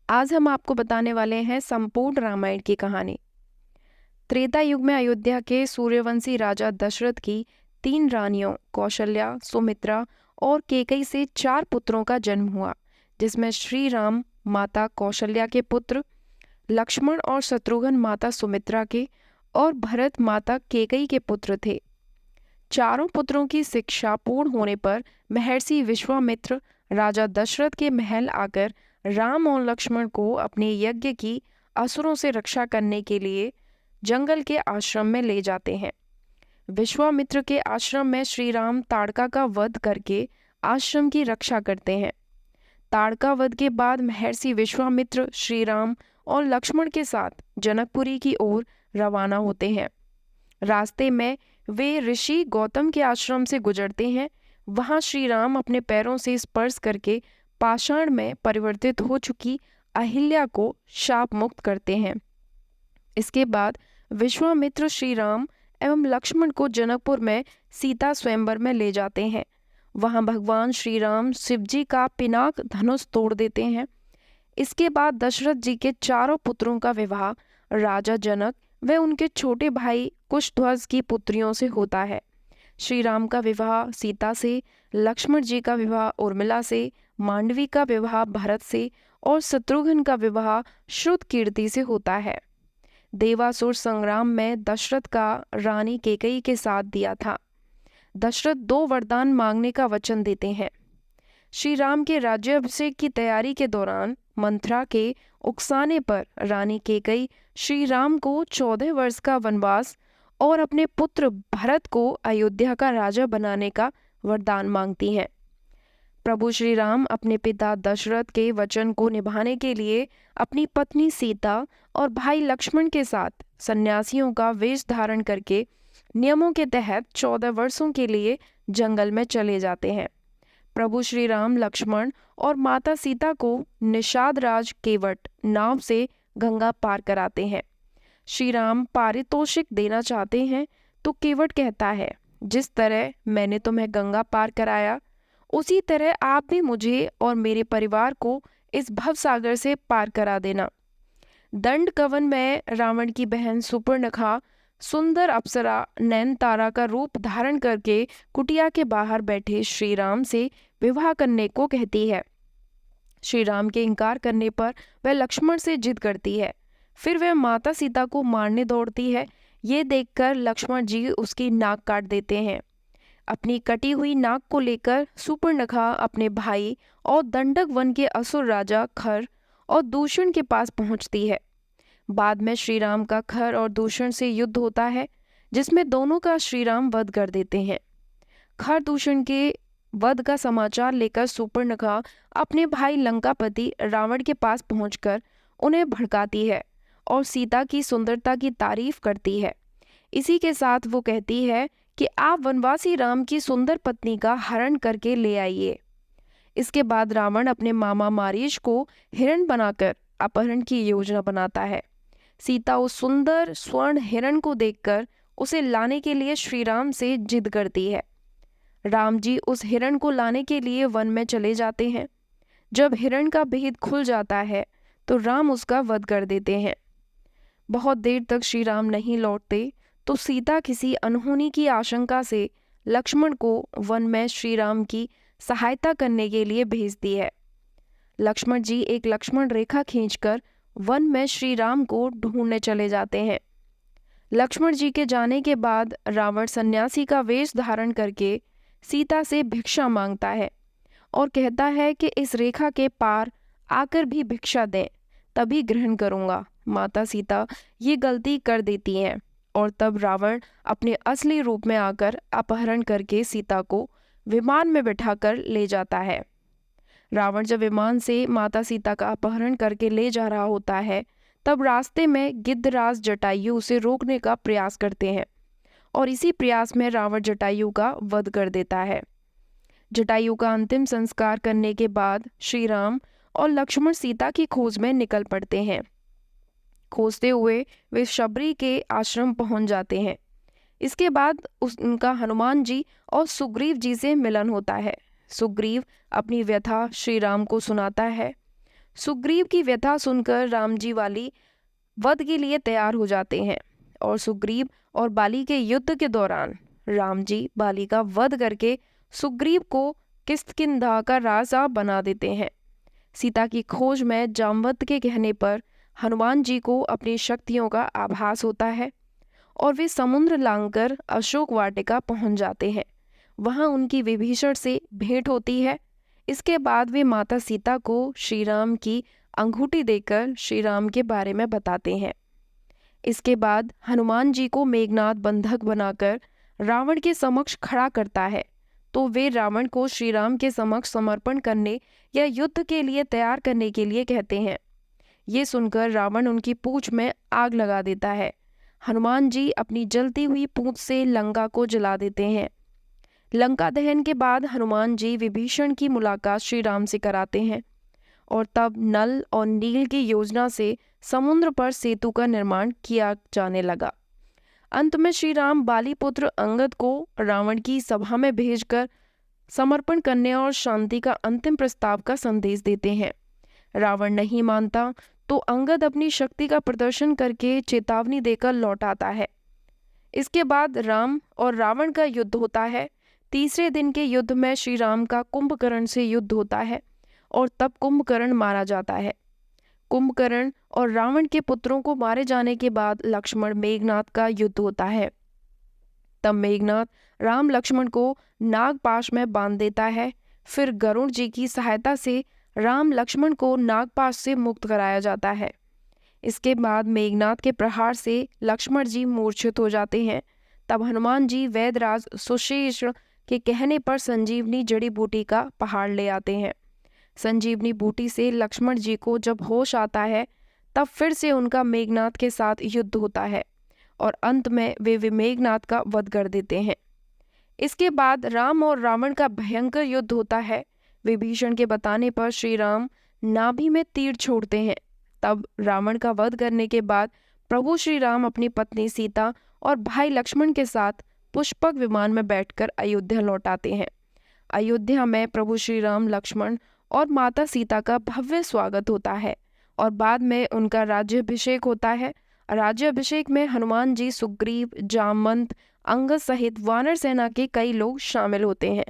आज हम आपको बताने वाले हैं संपूर्ण रामायण की कहानी। त्रेता युग में अयोध्या के सूर्यवंशी राजा दशरथ की 3 रानियों कौशल्या, सुमित्रा और केकई से 4 पुत्रों का जन्म हुआ, जिसमें श्री राम माता कौशल्या के पुत्र, लक्ष्मण और शत्रुघ्न माता सुमित्रा के और भरत माता केकई के पुत्र थे। चारों पुत्रों की शिक्षा पूर्ण होने पर महर्षि विश्वामित्र राजा दशरथ के महल आकर राम और लक्ष्मण को अपने यज्ञ की असुरों से रक्षा करने के लिए जंगल के आश्रम में ले जाते हैं। विश्वामित्र के आश्रम में श्री राम ताड़का का वध करके आश्रम की रक्षा करते हैं। ताड़का वध के बाद महर्षि विश्वामित्र श्री राम और लक्ष्मण के साथ जनकपुरी की ओर रवाना होते हैं। रास्ते में वे ऋषि गौतम के आश्रम से गुजरते हैं। वहां श्री राम अपने पैरों से स्पर्श करके पाषाण में परिवर्तित हो चुकी अहिल्या को शाप मुक्त करते हैं। इसके बाद विश्वामित्र श्री राम एवं लक्ष्मण को जनकपुर में सीता स्वयंवर में ले जाते हैं। वहां भगवान श्री राम शिव जी का पिनाक धनुष तोड़ देते हैं। इसके बाद दशरथ जी के चारों पुत्रों का विवाह राजा जनक व उनके छोटे भाई कुशध्वज की पुत्रियों से होता है। श्री राम का विवाह सीता से, लक्ष्मण जी का विवाह उर्मिला से, मांडवी का विवाह भरत से और शत्रुघ्न का विवाह श्रुतकीर्ति से होता है। देवासुर संग्राम में दशरथ का रानी केकई के साथ दिया था। दशरथ 2 वरदान मांगने का वचन देते हैं। श्री राम के राज्याभिषेक की तैयारी के दौरान मंथरा के उकसाने पर रानी केकई श्री राम को 14 वर्ष का वनवास और अपने पुत्र भरत को अयोध्या का राजा बनाने का वरदान मांगती हैं। प्रभु श्री राम अपने पिता दशरथ के वचन को निभाने के लिए अपनी पत्नी सीता और भाई लक्ष्मण के साथ सन्यासियों का वेश धारण करके नियमों के तहत 14 वर्षों के लिए जंगल में चले जाते हैं। प्रभु श्री राम लक्ष्मण और माता सीता को निषाद राज केवट नाव से गंगा पार कराते हैं। श्री राम पारितोषिक देना चाहते हैं तो केवट कहता है, जिस तरह मैंने तुम्हें गंगा पार कराया उसी तरह आप भी मुझे और मेरे परिवार को इस भवसागर से पार करा देना। दंड कवन में रावण की बहन सुपर्णखा सुंदर अप्सरा नयनतारा का रूप धारण करके कुटिया के बाहर बैठे श्री राम से विवाह करने को कहती है। श्री राम के इनकार करने पर वह लक्ष्मण से जिद करती है। फिर वह माता सीता को मारने दौड़ती है। ये देखकर लक्ष्मण जी उसकी नाक काट देते हैं। अपनी कटी हुई नाक को लेकर सुपर्णखा अपने भाई और दंडक वन के असुर राजा खर और दूषण के पास पहुंचती है। बाद में श्री राम का खर और दूषण से युद्ध होता है, जिसमें दोनों का श्री राम वध कर देते हैं। खर दूषण के वध का समाचार लेकर सुपर्णखा अपने भाई लंकापति रावण के पास पहुंचकर उन्हें भड़काती है और सीता की सुंदरता की तारीफ करती है। इसी के साथ वो कहती है कि आप वनवासी राम की सुंदर पत्नी का हरण करके ले आइए। इसके बाद रावण अपने मामा मारीच को हिरण बनाकर अपहरण की योजना बनाता है। सीता उस सुंदर स्वर्ण हिरण को देखकर उसे लाने के लिए श्री राम से जिद करती है। राम जी उस हिरण को लाने के लिए वन में चले जाते हैं। जब हिरण का भेद खुल जाता है तो राम उसका वध कर देते हैं। बहुत देर तक श्री राम नहीं लौटते तो सीता किसी अनहोनी की आशंका से लक्ष्मण को वन में श्री राम की सहायता करने के लिए भेजती है। लक्ष्मण जी एक लक्ष्मण रेखा खींचकर वन में श्री राम को ढूंढने चले जाते हैं। लक्ष्मण जी के जाने के बाद रावण सन्यासी का वेश धारण करके सीता से भिक्षा मांगता है और कहता है कि इस रेखा के पार आकर भी भिक्षा दें, तभी ग्रहण करूंगा। माता सीता ये गलती कर देती हैं और तब रावण अपने असली रूप में आकर अपहरण करके सीता को विमान में बिठाकर ले जाता है। रावण जब विमान से माता सीता का अपहरण करके ले जा रहा होता है, तब रास्ते में गिद्धराज जटायु उसे रोकने का प्रयास करते हैं और इसी प्रयास में रावण जटायु का वध कर देता है। जटायु का अंतिम संस्कार करने के बाद श्री राम और लक्ष्मण सीता की खोज में निकल पड़ते हैं। खोजते हुए वे शबरी के आश्रम पहुंच जाते हैं। इसके बाद उनका हनुमान जी और सुग्रीव जी से मिलन होता है। सुग्रीव अपनी व्यथा श्री राम को सुनाता है। सुग्रीव की व्यथा सुनकर राम जी वाली वध के लिए तैयार हो जाते हैं और सुग्रीव और बाली के युद्ध के दौरान राम जी बाली का वध करके सुग्रीव को किष्किंधा का राजा बना देते हैं। सीता की खोज में जामवंत के कहने पर हनुमान जी को अपनी शक्तियों का आभास होता है और वे समुद्र लांघकर अशोक वाटिका पहुंच जाते हैं। वहां उनकी विभीषण से भेंट होती है। इसके बाद वे माता सीता को श्री राम की अंगूठी देकर श्री राम के बारे में बताते हैं। इसके बाद हनुमान जी को मेघनाद बंधक बनाकर रावण के समक्ष खड़ा करता है, तो वे रावण को श्री राम के समक्ष समर्पण करने या युद्ध के लिए तैयार करने के लिए कहते हैं। ये सुनकर रावण उनकी पूंछ में आग लगा देता है। हनुमान जी अपनी जलती हुई पूंछ से लंका को जला देते हैं। लंका दहन के बाद हनुमान जी विभीषण की मुलाकात श्री राम से कराते हैं और तब नल और नील की योजना से समुद्र पर सेतु का निर्माण किया जाने लगा। अंत में श्री राम बाली पुत्र अंगद को रावण की सभा में भेजकर समर्पण करने और शांति का अंतिम प्रस्ताव का संदेश देते हैं। रावण नहीं मानता तो अंगद अपनी शक्ति का प्रदर्शन करके चेतावनी देकर लौट आता है। इसके बाद राम और रावण का युद्ध होता है। तीसरे दिन के युद्ध में श्री राम का कुंभकर्ण से युद्ध होता है और तब कुंभकर्ण मारा जाता है। कुंभकर्ण और रावण के पुत्रों को मारे जाने के बाद लक्ष्मण मेघनाद का युद्ध होता है। तब मेघनाद राम लक्ष्मण को नागपाश में बांध देता है। फिर गरुड़ जी की सहायता से राम लक्ष्मण को नागपाश से मुक्त कराया जाता है। इसके बाद मेघनाद के प्रहार से लक्ष्मण जी मूर्छित हो जाते हैं। तब हनुमान जी वैदराज सुशेष के कहने पर संजीवनी जड़ी बूटी का पहाड़ ले आते हैं। संजीवनी बूटी से लक्ष्मण जी को जब होश आता है तब फिर से उनका मेघनाद के साथ युद्ध होता है और अंत में वे मेघनाद का वध कर देते हैं। इसके बाद राम और रावण का भयंकर युद्ध होता है। विभीषण के बताने पर श्री राम नाभि में तीर छोड़ते हैं। तब रावण का वध करने के बाद प्रभु श्री राम अपनी पत्नी सीता और भाई लक्ष्मण के साथ पुष्पक विमान में बैठकर अयोध्या लौट आते हैं। अयोध्या में प्रभु श्री राम लक्ष्मण और माता सीता का भव्य स्वागत होता है और बाद में उनका राज्याभिषेक होता है। राज्याभिषेक में हनुमान जी, सुग्रीव, जामवंत, अंगद सहित वानर सेना के कई लोग शामिल होते हैं।